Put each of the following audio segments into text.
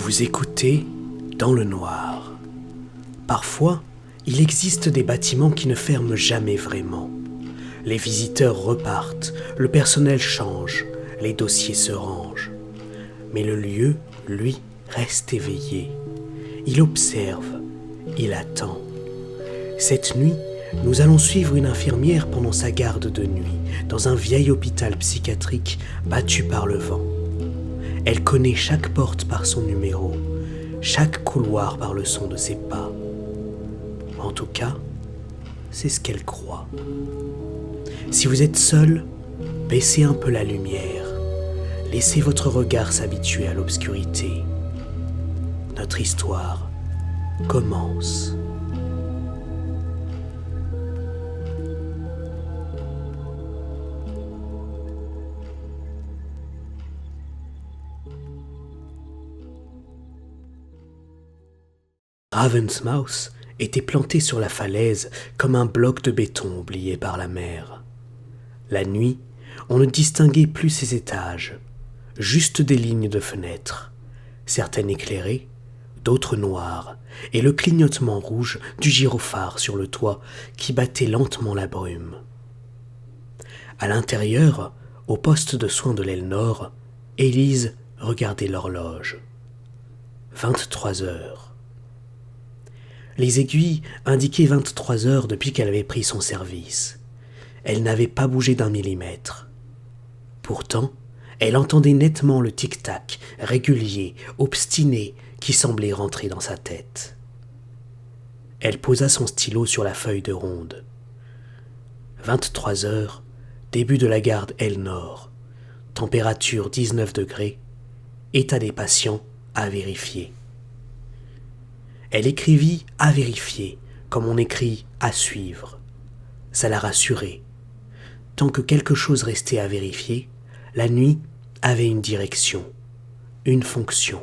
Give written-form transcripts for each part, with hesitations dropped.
Vous écoutez Dans le noir. Parfois, il existe des bâtiments qui ne ferment jamais vraiment. Les visiteurs repartent, le personnel change, les dossiers se rangent. Mais le lieu, lui, reste éveillé. Il observe, il attend. Cette nuit, nous allons suivre une infirmière pendant sa garde de nuit, dans un vieil hôpital psychiatrique battu par le vent. Elle connaît chaque porte par son numéro, chaque couloir par le son de ses pas. En tout cas, c'est ce qu'elle croit. Si vous êtes seul, baissez un peu la lumière. Laissez votre regard s'habituer à l'obscurité. Notre histoire commence. Ravensmouth était planté sur la falaise comme un bloc de béton oublié par la mer. La nuit, on ne distinguait plus ses étages, juste des lignes de fenêtres, certaines éclairées, d'autres noires, et le clignotement rouge du gyrophare sur le toit qui battait lentement la brume. À l'intérieur, au poste de soins de l'aile nord, Élise regardait l'horloge. 23 heures. Les aiguilles indiquaient 23 heures depuis qu'elle avait pris son service. Elle n'avait pas bougé d'un millimètre. Pourtant, elle entendait nettement le tic-tac, régulier, obstiné, qui semblait rentrer dans sa tête. Elle posa son stylo sur la feuille de ronde. 23 heures, début de la garde aile nord, température 19 degrés, état des patients à vérifier. Elle écrivit « à vérifier » comme on écrit « à suivre ». Ça la rassurait. Tant que quelque chose restait à vérifier, la nuit avait une direction, une fonction.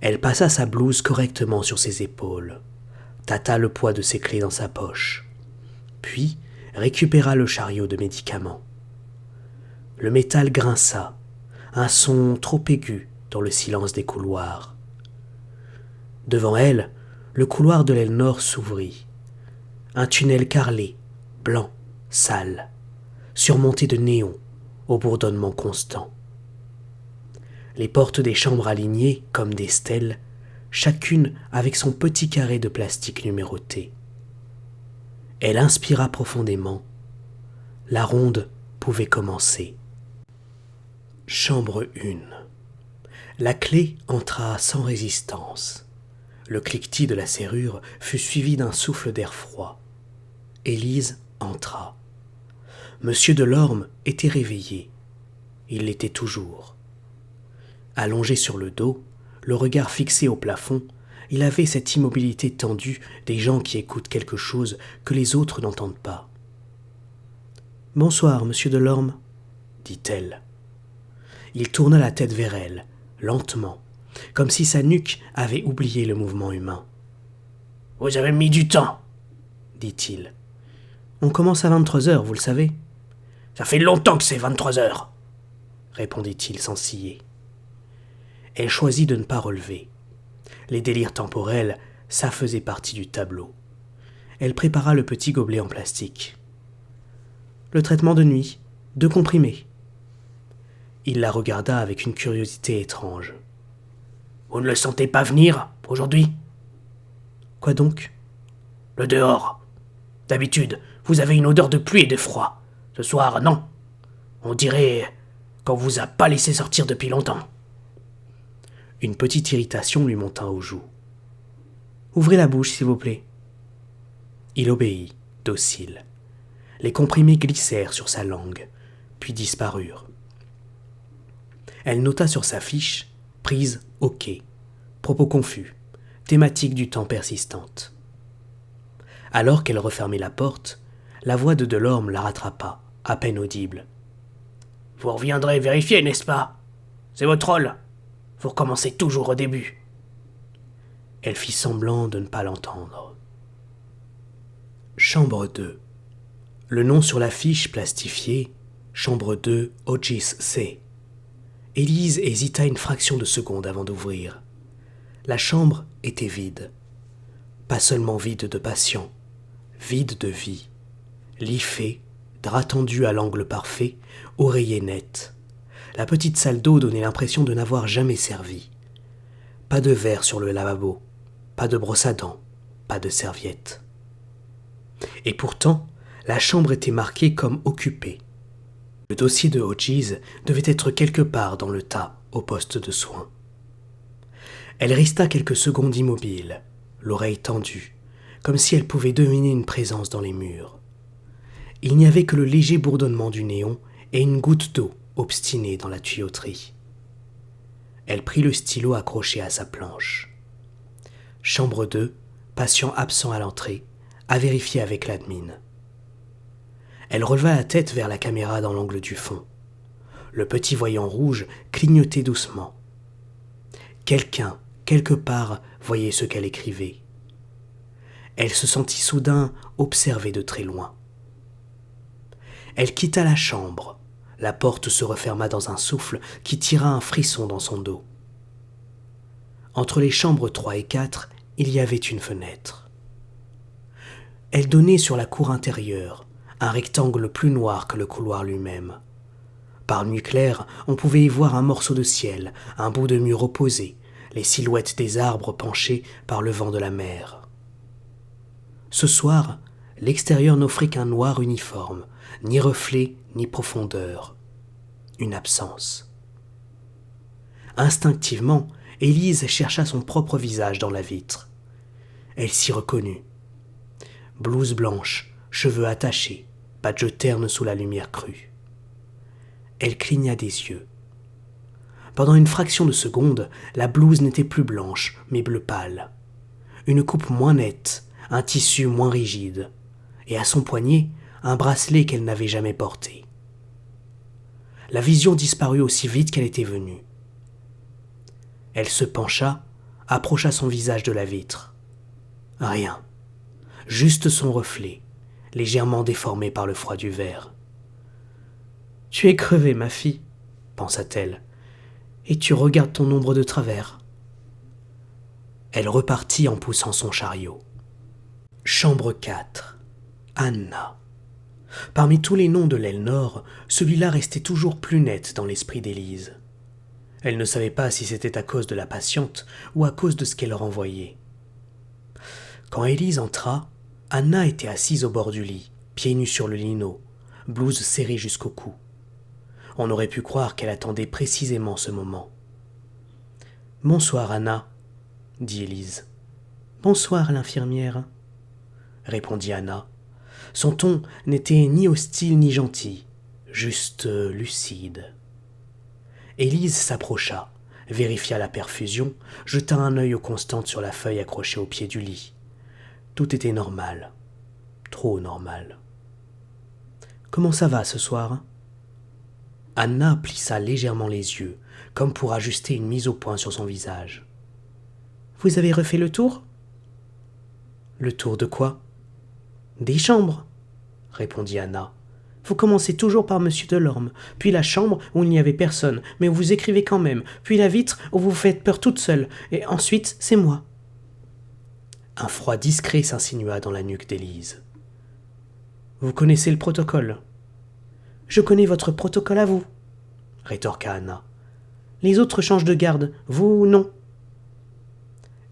Elle passa sa blouse correctement sur ses épaules, tâta le poids de ses clés dans sa poche, puis récupéra le chariot de médicaments. Le métal grinça, un son trop aigu dans le silence des couloirs. Devant elle, le couloir de l'aile nord s'ouvrit. Un tunnel carrelé, blanc, sale, surmonté de néons, au bourdonnement constant. Les portes des chambres alignées comme des stèles, chacune avec son petit carré de plastique numéroté. Elle inspira profondément. La ronde pouvait commencer. Chambre 1. La clé entra sans résistance. Le cliquetis de la serrure fut suivi d'un souffle d'air froid. Élise entra. Monsieur Delorme était réveillé. Il l'était toujours. Allongé sur le dos, le regard fixé au plafond, il avait cette immobilité tendue des gens qui écoutent quelque chose que les autres n'entendent pas. « Bonsoir, monsieur Delorme, » dit-elle. Il tourna la tête vers elle, lentement, comme si sa nuque avait oublié le mouvement humain. « Vous avez mis du temps, » dit-il. « On commence à 23 heures, vous le savez. »« Ça fait longtemps que c'est 23 heures, » répondit-il sans ciller. Elle choisit de ne pas relever. Les délires temporels, ça faisait partie du tableau. Elle prépara le petit gobelet en plastique. « Le traitement de nuit, 2 comprimés. » Il la regarda avec une curiosité étrange. « Vous ne le sentez pas venir, aujourd'hui ?»« Quoi donc ?»« Le dehors. D'habitude, vous avez une odeur de pluie et de froid. Ce soir, non. On dirait qu'on vous a pas laissé sortir depuis longtemps. » Une petite irritation lui monta aux joues. « Ouvrez la bouche, s'il vous plaît. » Il obéit, docile. Les comprimés glissèrent sur sa langue, puis disparurent. Elle nota sur sa fiche « prise OK », propos confus, thématique du temps persistante. Alors qu'elle refermait la porte, la voix de Delorme la rattrapa, à peine audible. « Vous reviendrez vérifier, n'est-ce pas ? C'est votre rôle. Vous recommencez toujours au début. » Elle fit semblant de ne pas l'entendre. Chambre 2. Le nom sur la fiche plastifiée, Chambre 2, Ogis C. Élise hésita une fraction de seconde avant d'ouvrir. La chambre était vide. Pas seulement vide de patient, vide de vie. Lit fait, drap tendu à l'angle parfait, oreiller net. La petite salle d'eau donnait l'impression de n'avoir jamais servi. Pas de verre sur le lavabo, pas de brosse à dents, pas de serviette. Et pourtant, la chambre était marquée comme occupée. Le dossier de Hodges devait être quelque part dans le tas, au poste de soins. Elle resta quelques secondes immobile, l'oreille tendue, comme si elle pouvait deviner une présence dans les murs. Il n'y avait que le léger bourdonnement du néon et une goutte d'eau obstinée dans la tuyauterie. Elle prit le stylo accroché à sa planche. Chambre 2, patient absent à l'entrée, à vérifier avec l'admin. Elle releva la tête vers la caméra dans l'angle du fond. Le petit voyant rouge clignotait doucement. Quelqu'un, quelque part, voyait ce qu'elle écrivait. Elle se sentit soudain observée de très loin. Elle quitta la chambre. La porte se referma dans un souffle qui tira un frisson dans son dos. Entre les chambres 3 et 4, il y avait une fenêtre. Elle donnait sur la cour intérieure, un rectangle plus noir que le couloir lui-même. Par nuit claire, on pouvait y voir un morceau de ciel, un bout de mur opposé, les silhouettes des arbres penchés par le vent de la mer. Ce soir, l'extérieur n'offrait qu'un noir uniforme, ni reflet, ni profondeur. Une absence. Instinctivement, Élise chercha son propre visage dans la vitre. Elle s'y reconnut. Blouse blanche, cheveux attachés, badge terne sous la lumière crue. Elle cligna des yeux. Pendant une fraction de seconde, la blouse n'était plus blanche, mais bleu pâle. Une coupe moins nette, un tissu moins rigide, et à son poignet, un bracelet qu'elle n'avait jamais porté. La vision disparut aussi vite qu'elle était venue. Elle se pencha, approcha son visage de la vitre. Rien. Juste son reflet, légèrement déformé par le froid du verre. « Tu es crevée, ma fille, » pensa-t-elle, « et tu regardes ton ombre de travers. » Elle repartit en poussant son chariot. Chambre 4. Anna. Parmi tous les noms de l'aile nord, celui-là restait toujours plus net dans l'esprit d'Élise. Elle ne savait pas si c'était à cause de la patiente ou à cause de ce qu'elle renvoyait. Quand Élise entra, Anna était assise au bord du lit, pieds nus sur le lino, blouse serrée jusqu'au cou. On aurait pu croire qu'elle attendait précisément ce moment. « Bonsoir, Anna, » dit Élise. « Bonsoir, l'infirmière, » répondit Anna. Son ton n'était ni hostile ni gentil, juste lucide. Élise s'approcha, vérifia la perfusion, jeta un œil aux constantes sur la feuille accrochée au pied du lit. Tout était normal, trop normal. « Comment ça va ce soir ?» Anna plissa légèrement les yeux, comme pour ajuster une mise au point sur son visage. « Vous avez refait le tour ?»« Le tour de quoi ?»« Des chambres, » répondit Anna. « Vous commencez toujours par Monsieur Delorme, puis la chambre où il n'y avait personne, mais où vous écrivez quand même, puis la vitre où vous faites peur toute seule, et ensuite c'est moi. » Un froid discret s'insinua dans la nuque d'Élise. « Vous connaissez le protocole ?»« Je connais votre protocole à vous, » rétorqua Anna. « Les autres changent de garde, vous non. »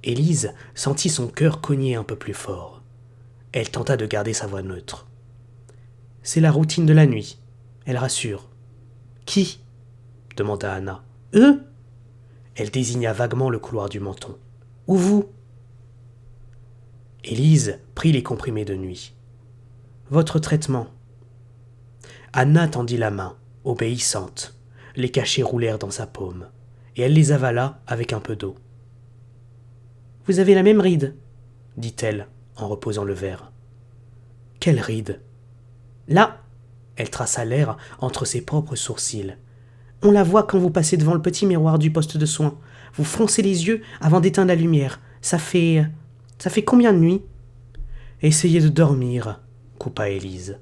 Élise sentit son cœur cogner un peu plus fort. Elle tenta de garder sa voix neutre. « C'est la routine de la nuit, elle rassure. »« Qui ?» demanda Anna. « Eux ?» Elle désigna vaguement le couloir du menton. « Ou vous ?» Élise prit les comprimés de nuit. « Votre traitement. » Anna tendit la main, obéissante. Les cachets roulèrent dans sa paume, et elle les avala avec un peu d'eau. « Vous avez la même ride, » dit-elle, en reposant le verre. « Quelle ride ?»« Là !» Elle traça l'air entre ses propres sourcils. « On la voit quand vous passez devant le petit miroir du poste de soins. Vous froncez les yeux avant d'éteindre la lumière. Ça fait combien de nuits ?»« Essayez de dormir, » coupa Élise.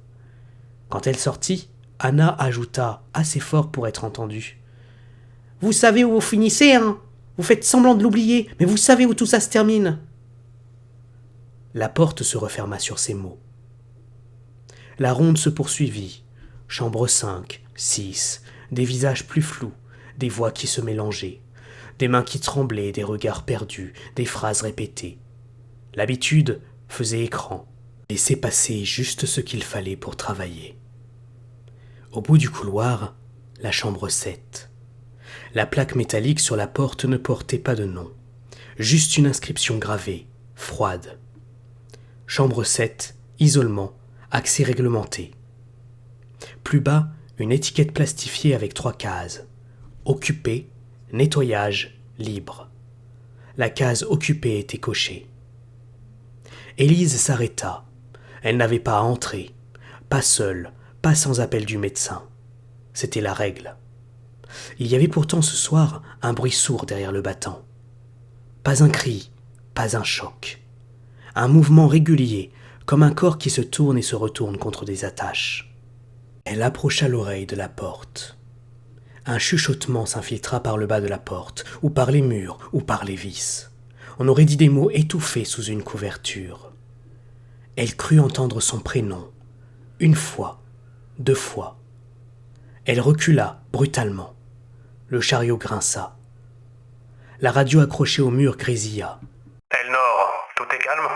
Quand elle sortit, Anna ajouta, assez fort pour être entendue. « Vous savez où vous finissez, hein? Vous faites semblant de l'oublier, mais vous savez où tout ça se termine. » La porte se referma sur ces mots. La ronde se poursuivit. Chambre 5, 6, des visages plus flous, des voix qui se mélangeaient, des mains qui tremblaient, des regards perdus, des phrases répétées. L'habitude faisait écran, laissait passer juste ce qu'il fallait pour travailler. Au bout du couloir, la chambre 7. La plaque métallique sur la porte ne portait pas de nom, juste une inscription gravée, froide. Chambre 7, isolement, accès réglementé. Plus bas, une étiquette plastifiée avec 3 cases. Occupé, nettoyage, libre. La case occupée était cochée. Élise s'arrêta. Elle n'avait pas à entrer. Pas seule, pas sans appel du médecin. C'était la règle. Il y avait pourtant ce soir un bruit sourd derrière le battant. Pas un cri, pas un choc. Un mouvement régulier, comme un corps qui se tourne et se retourne contre des attaches. Elle approcha l'oreille de la porte. Un chuchotement s'infiltra par le bas de la porte, ou par les murs, ou par les vis. On aurait dit des mots étouffés sous une couverture. Elle crut entendre son prénom, 1 fois, 2 fois. Elle recula brutalement. Le chariot grinça. La radio accrochée au mur grésilla. « Elnor, tout est calme ?»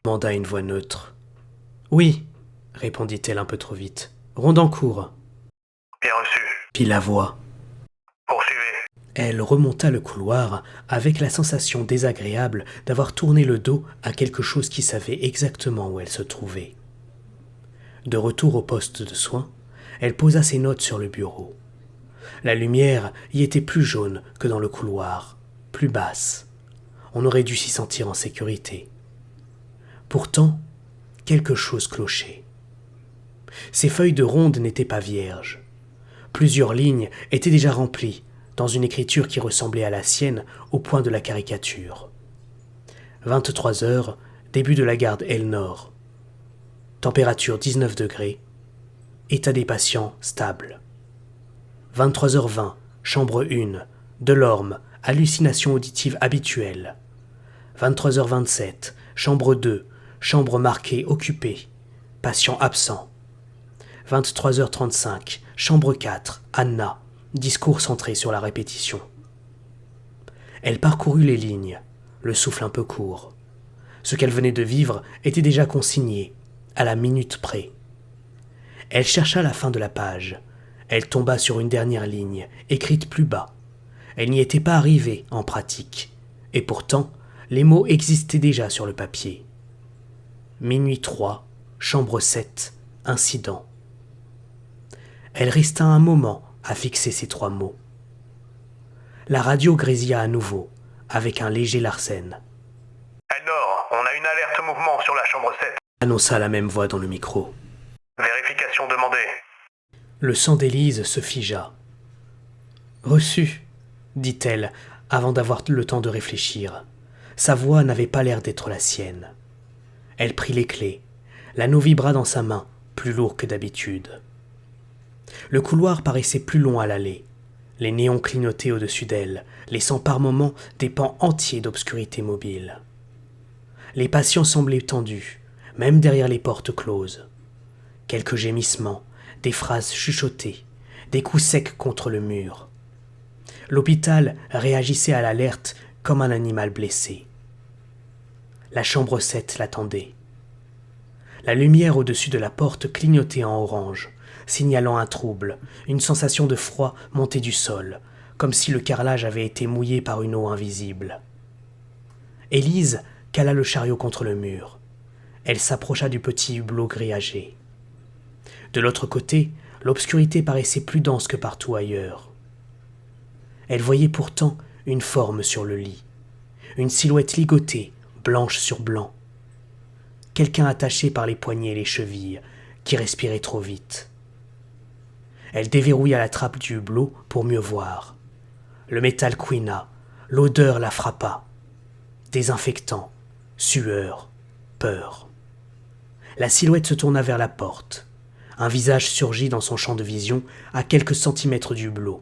demanda une voix neutre. « Oui, » répondit-elle un peu trop vite. « Ronde en cours. » « Bien reçu. » Fit la voix. « Poursuivez. » Elle remonta le couloir avec la sensation désagréable d'avoir tourné le dos à quelque chose qui savait exactement où elle se trouvait. De retour au poste de soins, elle posa ses notes sur le bureau. La lumière y était plus jaune que dans le couloir, plus basse. On aurait dû s'y sentir en sécurité. Pourtant, quelque chose clochait. Ces feuilles de ronde n'étaient pas vierges. Plusieurs lignes étaient déjà remplies, dans une écriture qui ressemblait à la sienne au point de la caricature. 23 heures, début de la garde Elnor. Température 19 degrés. État des patients stable. 23h20, chambre 1, Delorme, hallucination auditive habituelle. 23h27, chambre 2, chambre marquée occupée, patient absent. 23h35, chambre 4, Anna, discours centré sur la répétition. Elle parcourut les lignes, le souffle un peu court. Ce qu'elle venait de vivre était déjà consigné, à la minute près. Elle chercha la fin de la page. Elle tomba sur une dernière ligne, écrite plus bas. Elle n'y était pas arrivée en pratique, et pourtant, les mots existaient déjà sur le papier. Minuit 3, chambre 7, incident. Elle resta un moment à fixer ces 3 mots. La radio grésilla à nouveau, avec un léger larcène. « Elnor, on a une alerte mouvement sur la chambre 7. » annonça la même voix dans le micro. « Vérification demandée. » Le sang d'Élise se figea. « Reçu, » dit-elle, avant d'avoir le temps de réfléchir. Sa voix n'avait pas l'air d'être la sienne. Elle prit les clés. L'anneau vibra dans sa main, plus lourd que d'habitude. Le couloir paraissait plus long à l'aller. Les néons clignotaient au-dessus d'elle, laissant par moments des pans entiers d'obscurité mobile. Les patients semblaient tendus, même derrière les portes closes. Quelques gémissements, des phrases chuchotées, des coups secs contre le mur. L'hôpital réagissait à l'alerte comme un animal blessé. La chambre 7 l'attendait. La lumière au-dessus de la porte clignotait en orange, signalant un trouble, une sensation de froid montée du sol, comme si le carrelage avait été mouillé par une eau invisible. Élise cala le chariot contre le mur. Elle s'approcha du petit hublot grillagé. De l'autre côté, l'obscurité paraissait plus dense que partout ailleurs. Elle voyait pourtant une forme sur le lit, une silhouette ligotée, blanche sur blanc. Quelqu'un attaché par les poignets et les chevilles, qui respirait trop vite. Elle déverrouilla la trappe du hublot pour mieux voir. Le métal couina, l'odeur la frappa. Désinfectant, sueur, peur. La silhouette se tourna vers la porte. Un visage surgit dans son champ de vision à quelques centimètres du hublot.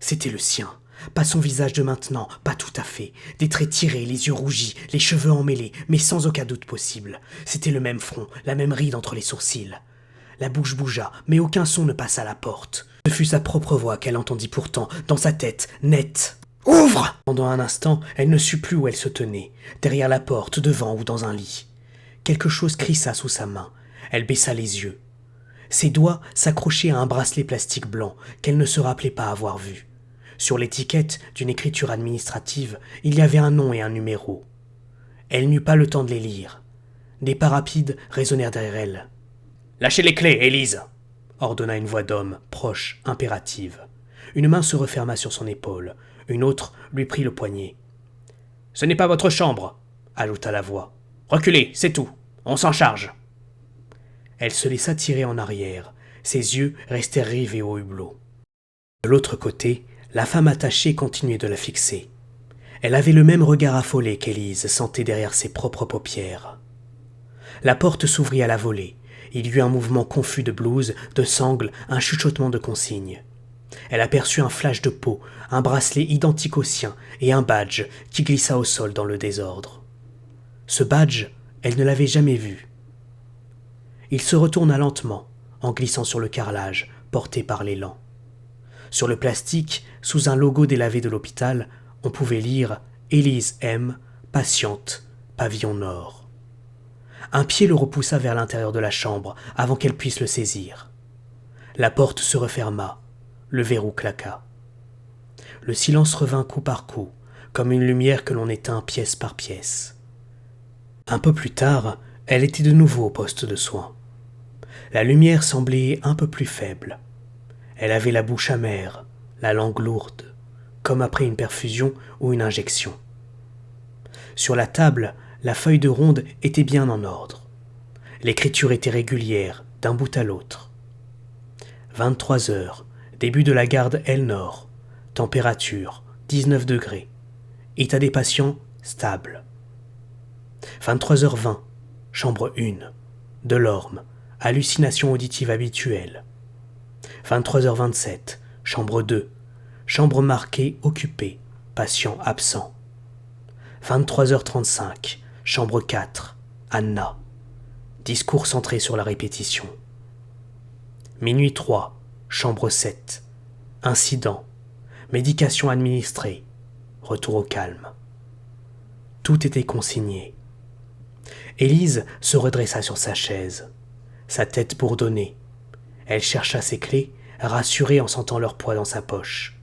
C'était le sien. Pas son visage de maintenant, pas tout à fait. Des traits tirés, les yeux rougis, les cheveux emmêlés, mais sans aucun doute possible. C'était le même front, la même ride entre les sourcils. La bouche bougea, mais aucun son ne passa à la porte. Ce fut sa propre voix qu'elle entendit pourtant, dans sa tête, nette. « Ouvre !» Pendant un instant, elle ne sut plus où elle se tenait, derrière la porte, devant ou dans un lit. Quelque chose crissa sous sa main. Elle baissa les yeux. Ses doigts s'accrochaient à un bracelet plastique blanc qu'elle ne se rappelait pas avoir vu. Sur l'étiquette d'une écriture administrative, il y avait un nom et un numéro. Elle n'eut pas le temps de les lire. Des pas rapides résonnèrent derrière elle. « Lâchez les clés, Élise !» ordonna une voix d'homme, proche, impérative. Une main se referma sur son épaule. Une autre lui prit le poignet. « Ce n'est pas votre chambre !» ajouta la voix. « Reculez, c'est tout. On s'en charge !» Elle se laissa tirer en arrière. Ses yeux restèrent rivés au hublot. De l'autre côté, la femme attachée continuait de la fixer. Elle avait le même regard affolé qu'Élise sentait derrière ses propres paupières. La porte s'ouvrit à la volée. Il y eut un mouvement confus de blouse, de sangles, un chuchotement de consignes. Elle aperçut un flash de peau, un bracelet identique au sien et un badge qui glissa au sol dans le désordre. Ce badge, elle ne l'avait jamais vu. Il se retourna lentement, en glissant sur le carrelage, porté par l'élan. Sur le plastique, sous un logo délavé de l'hôpital, on pouvait lire « Élise M, patiente, pavillon nord ». Un pied le repoussa vers l'intérieur de la chambre avant qu'elle puisse le saisir. La porte se referma, le verrou claqua. Le silence revint coup par coup, comme une lumière que l'on éteint pièce par pièce. Un peu plus tard, elle était de nouveau au poste de soins. La lumière semblait un peu plus faible. Elle avait la bouche amère, la langue lourde, comme après une perfusion ou une injection. Sur la table, la feuille de ronde était bien en ordre. L'écriture était régulière, d'un bout à l'autre. 23 heures, début de la garde L-Nord, température 19 degrés, état des patients stable. 23h20, chambre 1, Delorme, hallucination auditive habituelle. 23h27, chambre 2, chambre marquée occupée, patient absent. 23h35, chambre 4, Anna, discours centré sur la répétition. Minuit 3, chambre 7, incident, médication administrée, retour au calme. Tout était consigné. Élise se redressa sur sa chaise, sa tête bourdonnait. Elle chercha ses clés, rassurée en sentant leur poids dans sa poche.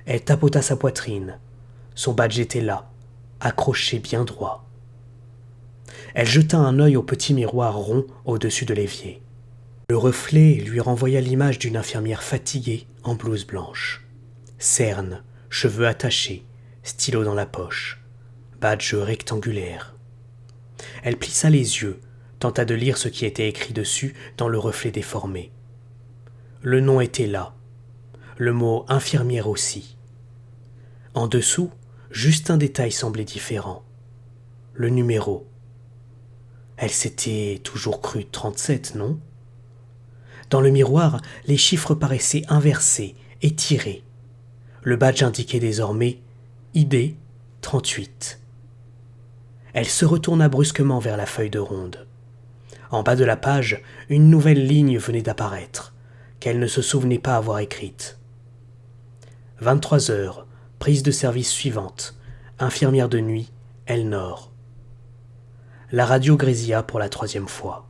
Elle tapota sa poitrine. Son badge était là, accroché bien droit. Elle jeta un œil au petit miroir rond au-dessus de l'évier. Le reflet lui renvoya l'image d'une infirmière fatiguée en blouse blanche. Cerne, cheveux attachés, stylo dans la poche, badge rectangulaire. Elle plissa les yeux, tenta de lire ce qui était écrit dessus dans le reflet déformé. Le nom était là, le mot infirmière aussi. En dessous, juste un détail semblait différent. Le numéro. Elle s'était toujours crue 37, non ? Dans le miroir, les chiffres paraissaient inversés, étirés. Le badge indiquait désormais ID 38. Elle se retourna brusquement vers la feuille de ronde. En bas de la page, une nouvelle ligne venait d'apparaître, qu'elle ne se souvenait pas avoir écrite. 23 heures, prise de service suivante, infirmière de nuit, L-Nord. La radio grésilla pour la 3e fois.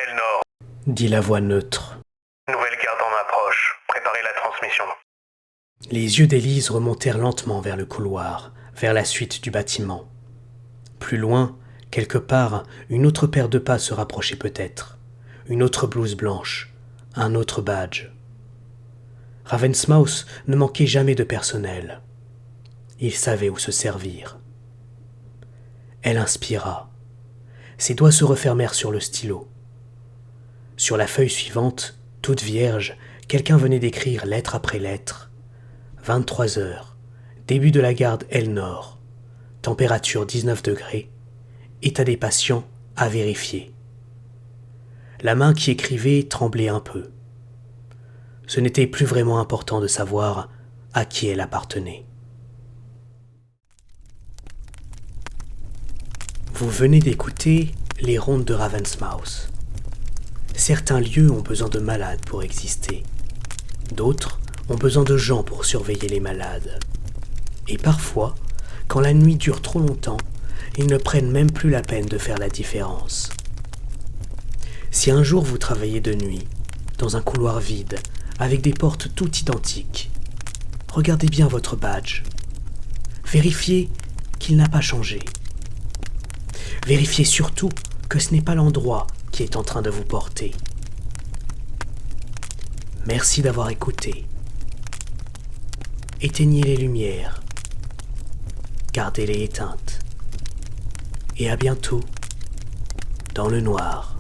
L-Nord, Dit la voix neutre. nouvelle garde en approche. Préparez la transmission. Les yeux d'Élise remontèrent lentement vers le couloir, vers la suite du bâtiment. Plus loin, quelque part, une autre paire de pas se rapprochait peut-être. Une autre blouse blanche, un autre badge. Ravensmouth ne manquait jamais de personnel. Il savait où se servir. Elle inspira. Ses doigts se refermèrent sur le stylo. Sur la feuille suivante, toute vierge, quelqu'un venait d'écrire lettre après lettre. 23 heures, début de la garde L-Nord, température 19 degrés, état des patients à vérifier. La main qui écrivait tremblait un peu. Ce n'était plus vraiment important de savoir à qui elle appartenait. Vous venez d'écouter Les Rondes de Ravensmouth. Certains lieux ont besoin de malades pour exister. D'autres ont besoin de gens pour surveiller les malades. Et parfois, quand la nuit dure trop longtemps, ils ne prennent même plus la peine de faire la différence. Si un jour vous travaillez de nuit, dans un couloir vide, avec des portes toutes identiques, regardez bien votre badge. Vérifiez qu'il n'a pas changé. Vérifiez surtout que ce n'est pas l'endroit qui est en train de vous porter. Merci d'avoir écouté. Éteignez les lumières. Gardez-les éteintes. Et à bientôt dans le noir.